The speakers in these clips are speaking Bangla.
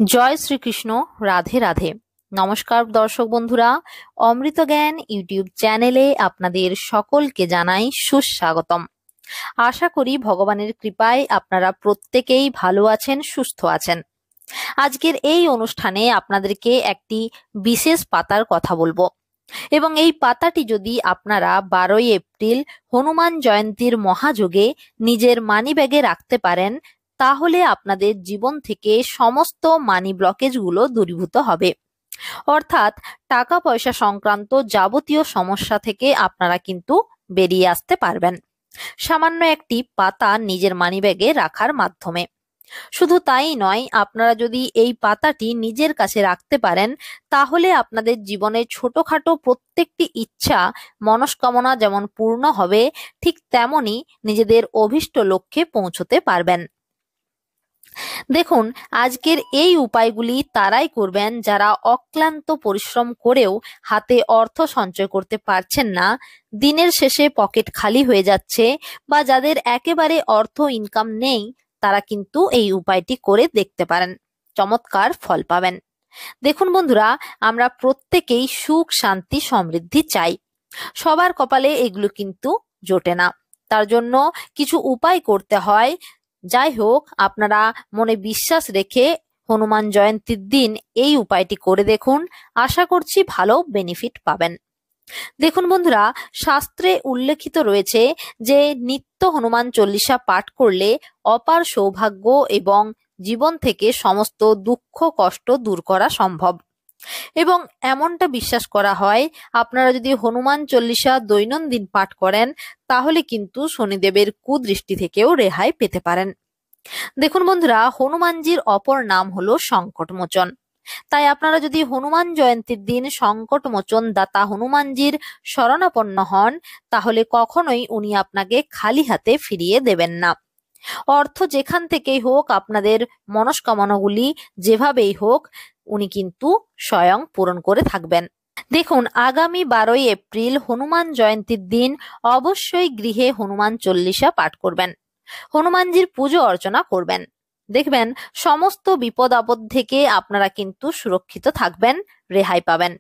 জয় শ্রীকৃষ্ণ। রাধে রাধে। নমস্কার দর্শক বন্ধুরা, অমৃত জ্ঞান ইউটিউব চ্যানেলে আপনাদের সকলকে জানাই সুস্বাগতম। আশা করি ভগবানের কৃপায় আপনারা প্রত্যেকেই ভালো আছেন, সুস্থ আছেন। আজকের এই অনুষ্ঠানে আপনাদেরকে একটি বিশেষ পাতার কথা বলবো এবং এই পাতাটি যদি আপনারা 12ই এপ্রিল হনুমান জয়ন্তীর মহাযোগে নিজের মানিব্যাগে রাখতে পারেন, তাহলে আপনাদের জীবন থেকে সমস্ত মানি ব্লকেজগুলো দূরীভূত হবে। অর্থাৎ টাকা পয়সা সংক্রান্ত যাবতীয় সমস্যা থেকে আপনারা কিন্তু বেরিয়ে আসতে পারবেন সামান্য একটি পাতা নিজের মানিব্যাগে রাখার মাধ্যমে। শুধু তাই নয়, আপনারা যদি এই পাতাটি নিজের কাছে রাখতে পারেন, তাহলে আপনাদের জীবনে ছোটখাটো প্রত্যেকটি ইচ্ছা মনস্কামনা যেমন পূর্ণ হবে, ঠিক তেমনি নিজেদের অভীষ্ট লক্ষ্যে পৌঁছতে পারবেন। দেখুন, আজকের এই উপায়গুলি তারাই করবেন যারা অক্লান্ত পরিশ্রম করেও হাতে অর্থ সঞ্চয় করতে পারছেন না, দিনের শেষে পকেট খালি হয়ে যাচ্ছে, বা যাদের একেবারে অর্থ ইনকাম নেই, তারা কিন্তু এই উপায়টি করে দেখতে পারেন, চমৎকার ফল পাবেন। দেখুন বন্ধুরা, আমরা প্রত্যেকেই সুখ, শান্তি, সমৃদ্ধি চাই। সবার কপালে এগুলো কিন্তু জোটে না, তার জন্য কিছু উপায় করতে হয়। যাই হোক, আপনারা মনে বিশ্বাস রেখে হনুমান জয়ন্তীর দিন এই উপায়টি করে দেখুন, আশা করছি ভালো বেনিফিট পাবেন। দেখুন বন্ধুরা, শাস্ত্রে উল্লেখিত রয়েছে যে নিত্য হনুমান চল্লিশা পাঠ করলে অপার সৌভাগ্য এবং জীবন থেকে সমস্ত দুঃখ কষ্ট দূর করা সম্ভব। এবং এমনটা বিশ্বাস করা হয়, আপনারা যদি হনুমান চল্লিশা দৈনন্দিন পাঠ করেন, তাহলে কিন্তু শনিদেবের কুদৃষ্টি থেকেও রেহাই পেতে পারেন। দেখুন বন্ধুরা, হনুমানজির অপর নাম হলো সংকটমোচন। তাই আপনারা যদি হনুমান জয়ন্তীর দিন সংকটমোচন দাতা হনুমানজির শরণাপন্ন হন, তাহলে কখনোই উনি আপনাকে খালি হাতে ফিরিয়ে দেবেন না। অর্থ যেখান থেকেই হোক, আপনাদের মনস্কামনাগুলি যেভাবেই হোক, উনি কিন্তু স্বয়ং পূরণ করে থাকবেন। দেখুন, আগামী 12ই এপ্রিল হনুমান জয়ন্তীর দিন অবশ্যই গৃহে হনুমান চল্লিশা পাঠ করবেন, হনুমানজির পুজো অর্চনা করবেন। দেখবেন সমস্ত বিপদ আপদ থেকে আপনারা কিন্তু সুরক্ষিত থাকবেন, রেহাই পাবেন।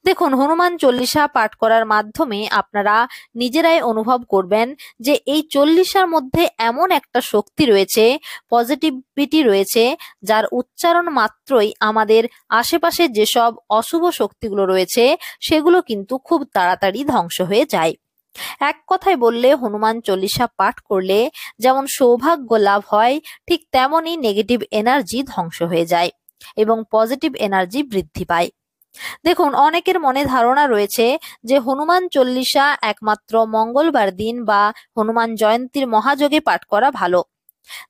দেখুন, হনুমান চল্লিশা পাঠ করার মাধ্যমে আপনারা নিজেরাই অনুভব করবেন যে এই চল্লিশার মধ্যে এমন একটা শক্তি রয়েছে, পজিটিভিটি রয়েছে, যার উচ্চারণ মাত্রই আমাদের আশেপাশে যেসব অশুভ শক্তিগুলো রয়েছে সেগুলো কিন্তু খুব তাড়াতাড়ি ধ্বংস হয়ে যায়। এক কথায় বললে, হনুমান চল্লিশা পাঠ করলে যেমন সৌভাগ্য লাভ হয়, ঠিক তেমনি নেগেটিভ এনার্জি ধ্বংস হয়ে যায় এবং পজিটিভ এনার্জি বৃদ্ধি পায়। দেখুন, অনেকের মনে ধারণা রয়েছে যে হনুমান চল্লিশা একমাত্র মঙ্গলবার দিন বা হনুমান জয়ন্তীর মহাযোগে পাঠ করা ভালো।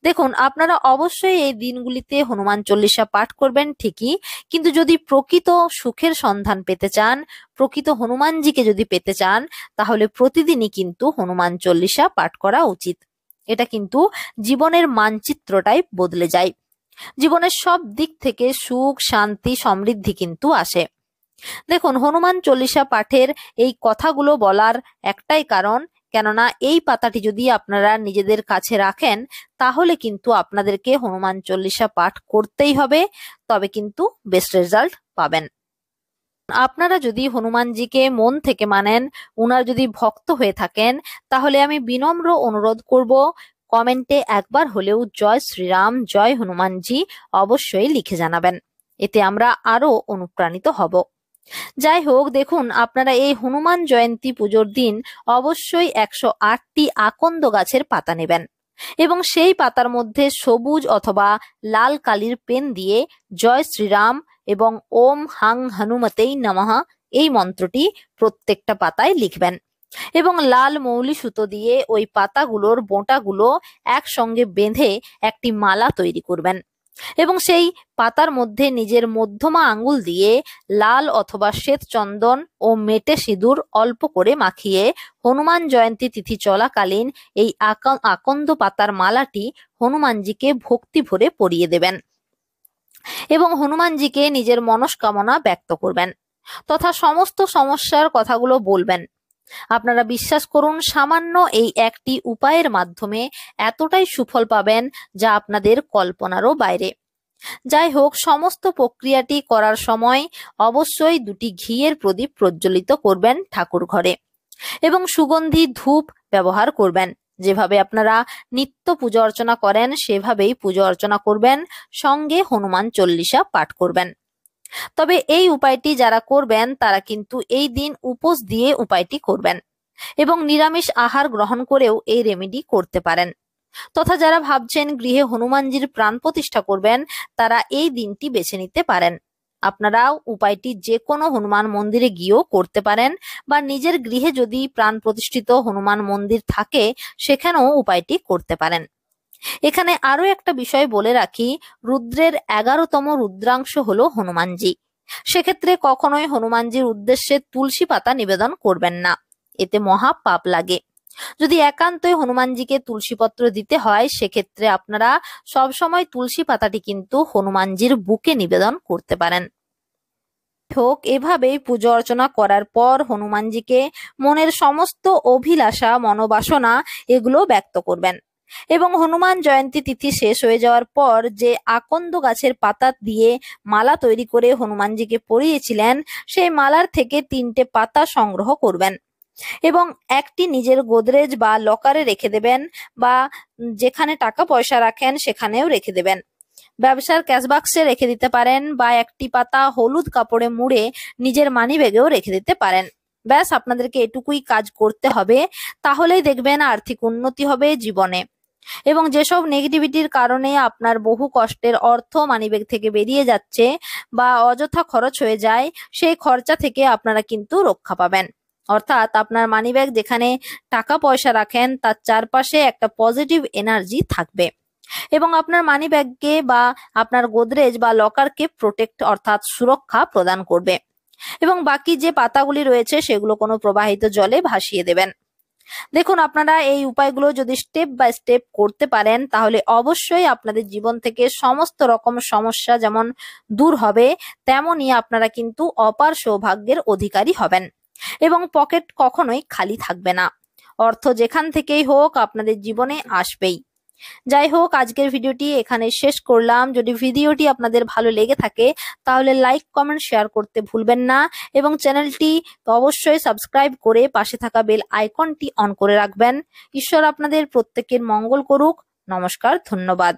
দেখুন, আপনারা অবশ্যই এই দিনগুলিতে হনুমান চল্লিশা পাঠ করবেন ঠিকই, কিন্তু যদি প্রকৃত সুখের সন্ধান পেতে চান, প্রকৃত হনুমানজিকে যদি পেতে চান, তাহলে প্রতিদিনই কিন্তু হনুমান চল্লিশা পাঠ করা উচিত। এটা কিন্তু জীবনের মানচিত্রটাই বদলে যায়, জীবনের সব দিক থেকে সুখ, শান্তি, সমৃদ্ধি কিন্তু আসে। দেখুন, হনুমান চল্লিশা পাঠের এই কথাগুলো বলার একটাই কারণ, কেননা এই পাতাটি যদি আপনারা নিজেদের কাছে রাখেন, তাহলে কিন্তু আপনাদেরকে হনুমান চল্লিশা পাঠ করতেই হবে, তবে কিন্তু বেস্ট রেজাল্ট পাবেন। আপনারা যদি হনুমানজিকে মন থেকে মানেন, উনার যদি ভক্ত হয়ে থাকেন, তাহলে আমি বিনম্র অনুরোধ করব, কমেন্টে একবার হলেও জয় শ্রীরাম, জয় হনুমানজি অবশ্যই লিখে জানাবেন। এতে আমরা আরো অনুপ্রাণিত হব। যাই হোক, দেখুন, আপনারা এই হনুমান জয়ন্তী পুজোর দিন অবশ্যই 108টি আকন্দ গাছের পাতা নেবেন এবং সেই পাতার মধ্যে সবুজ অথবা লাল কালির পেন দিয়ে জয় শ্রীরাম এবং ওম হাং হনুমতেই নমঃ এই মন্ত্রটি প্রত্যেকটা পাতায় লিখবেন এবং লাল মৌলি সুতো দিয়ে ওই পাতাগুলোর বোঁটাগুলো একসঙ্গে বেঁধে একটি মালা তৈরি করবেন এবং সেই পাতার মধ্যে নিজের মধ্যমা আঙ্গুল দিয়ে লাল অথবা শ্বেত চন্দন ও মেটে সিঁদুর অল্প করে মাখিয়ে হনুমান জয়ন্তী তিথি চলাকালীন এই আকন্দ পাতার মালাটি হনুমানজিকে ভক্তি ভরে পরিয়ে দেবেন এবং হনুমানজিকে নিজের মনস্কামনা ব্যক্ত করবেন তথা সমস্ত সমস্যার কথাগুলো বলবেন। আপনারা বিশ্বাস করুন, সামান্য এই একটি উপায়ের মাধ্যমে এতটাই সুফল পাবেন যা আপনাদের কল্পনারও বাইরে। যাই হোক, সমস্ত প্রক্রিয়াটি করার সময় অবশ্যই 2টি ঘিয়ের প্রদীপ প্রজ্বলিত করবেন ঠাকুর ঘরে এবং সুগন্ধি ধূপ ব্যবহার করবেন। যেভাবে আপনারা নিত্য পূজা অর্চনা করেন সেভাবেই পূজা অর্চনা করবেন, সঙ্গে হনুমান চল্লিশা পাঠ করবেন। তবে এই উপায়টি যারা করবেন তারা কিন্তু এই দিন উপোস দিয়ে উপায়টি করবেন এবং নিরামিষ আহার গ্রহণ করেও এই রেমেডি করতে পারেন। তথা যারা ভাবছেন গৃহে হনুমানজির প্রাণ প্রতিষ্ঠা করবেন তারা এই দিনটি বেছে নিতে পারেন। আপনারাও উপায়টি যে কোনো হনুমান মন্দিরে গিয়েও করতে পারেন বা নিজের গৃহে যদি প্রাণ প্রতিষ্ঠিত হনুমান মন্দির থাকে সেখানেও উপায়টি করতে পারেন। এখানে আরো একটা বিষয় বলে রাখি, রুদ্রের 11তম রুদ্রাংশ হলো হনুমানজি। সেক্ষেত্রে কখনোই হনুমানজির উদ্দেশ্যে তুলসী পাতা নিবেদন করবেন না, এতে মহা পাপ লাগে। যদি একান্তই হনুমানজিকে তুলসীপত্র দিতে হয় সেক্ষেত্রে আপনারা সবসময় তুলসী পাতাটি কিন্তু হনুমানজির বুকে নিবেদন করতে পারেন। হোক, এভাবেই পুজো অর্চনা করার পর হনুমানজিকে মনের সমস্ত অভিলাষা মনোবাসনা এগুলো ব্যক্ত করবেন এবং হনুমান জয়ন্তী তিথি শেষ হয়ে যাওয়ার পর যে আকন্দ গাছের পাতা দিয়ে মালা তৈরি করে হনুমানজিকে পরিয়েছিলেন সেই মালার থেকে 3টে পাতা সংগ্রহ করবেন এবং একটি নিজের গোদরেজ বা লকারে রেখে দেবেন বা যেখানে টাকা পয়সা রাখেন সেখানেও রেখে দেবেন। ব্যবসার ক্যাশ বাক্সে রেখে দিতে পারেন বা একটি পাতা হলুদ কাপড়ে মুড়ে নিজের মানি ব্যাগেও রেখে দিতে পারেন। ব্যাস, আপনাদেরকে এটুকুই কাজ করতে হবে, তাহলেই দেখবেন আর্থিক উন্নতি হবে জীবনে এবং যেসব নেগেটিভিটির কারণে আপনার বহু কষ্টের অর্থ মানিব্যাগ থেকে বেরিয়ে যাচ্ছে বা অযথা খরচ হয়ে যায় সেই খরচা থেকে আপনারা কিন্তু রক্ষা পাবেন। অর্থাৎ আপনার মানিব্যাগ যেখানে টাকা পয়সা রাখেন তার চারপাশে একটা পজিটিভ এনার্জি থাকবে এবং আপনার মানিব্যাগকে বা আপনার গোদরেজ বা লকারকে প্রোটেক্ট অর্থাৎ সুরক্ষা প্রদান করবে এবং বাকি যে পাতাগুলি রয়েছে সেগুলো কোনো প্রবাহিত জলে ভাসিয়ে দেবেন। দেখুন, আপনারা এই উপায়গুলো যদি স্টেপ বাই স্টেপ করতে পারেন তাহলে অবশ্যই আপনাদের জীবন থেকে সমস্ত রকম সমস্যা যেমন দূর হবে তেমনই আপনারা কিন্তু অপার সৌভাগ্যের অধিকারী হবেন এবং পকেট কখনোই খালি থাকবে না। অর্থ যেখান থেকেই হোক আপনাদের জীবনে আসবেই। যাই হোক, আজকের ভিডিওটি এখানে শেষ করলাম। যদি ভিডিওটি আপনাদের ভালো লেগে থাকে তাহলে লাইক কমেন্ট শেয়ার করতে ভুলবেন না এবং চ্যানেলটি অবশ্যই সাবস্ক্রাইব করে পাশে থাকা বেল আইকনটি অন করে রাখবেন। ঈশ্বর আপনাদের প্রত্যেকের মঙ্গল করুক। নমস্কার, ধন্যবাদ।